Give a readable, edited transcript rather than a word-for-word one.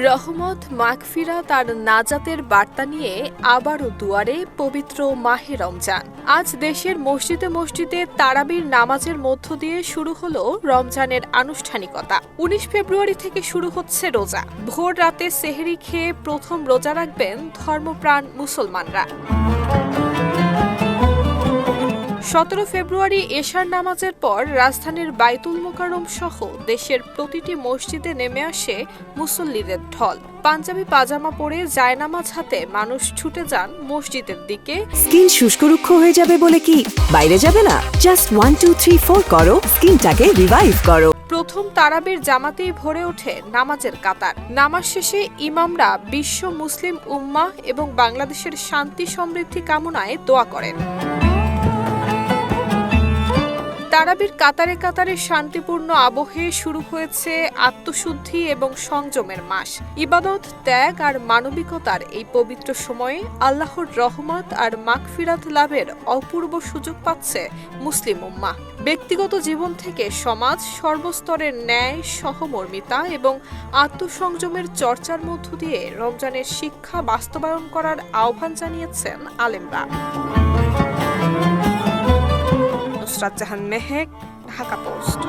রহমত, মাগফিরাত আর নাজাতের বার্তা নিয়ে আবারও দুয়ারে পবিত্র মাহে রমজান। আজ দেশের মসজিদে মসজিদে তারাবির নামাজের মধ্য দিয়ে শুরু হলো রমজানের আনুষ্ঠানিকতা। ১৯ ফেব্রুয়ারি থেকে শুরু হচ্ছে রোজা। ভোর রাতে সেহরি খেয়ে প্রথম রোজা রাখবেন ধর্মপ্রাণ মুসলমানরা। ১৭ ফেব্রুয়ারি এশার নামাজের পর রাজধানীর বায়তুল মোকাররম সহ দেশের প্রতিটি মসজিদে নেমে আসে মুসল্লিদের ঢল। পাঞ্জাবি পাজামা পরে জায়নামাজ হাতে মানুষ ছুটে যান মসজিদের দিকে। স্কিন শুষ্ক রুক্ষ হয়ে যাবে বলে কি বাইরে যাবে না? জাস্ট 1 2 3 4 করো, স্কিনটাকে রিভাইভ করো। প্রথম তারাবির জামাতেই ভরে ওঠে নামাজের কাতার। নামাজ শেষে ইমামরা বিশ্ব মুসলিম উম্মাহ এবং বাংলাদেশের শান্তি সমৃদ্ধি কামনায় দোয়া করেন। তারাবির কাতারে কাতারে শান্তিপূর্ণ আবহে শুরু হয়েছে আত্মশুদ্ধি এবং সংযমের মাস। ইবাদত, ত্যাগ আর মানবিকতার এই পবিত্র সময়ে আল্লাহর রহমত আর মাগফিরাত লাভের অপূর্ব সুযোগ পাচ্ছে মুসলিম উম্মাহ। ব্যক্তিগত জীবন থেকে সমাজ, সর্বস্তরের ন্যায়, সহমর্মিতা এবং আত্মসংযমের চর্চার মধ্য দিয়ে রমজানের শিক্ষা বাস্তবায়ন করার আহ্বান জানিয়েছেন আলেমরা। নুসরাত জাহান মেহেক, ঢাকা পোস্ট।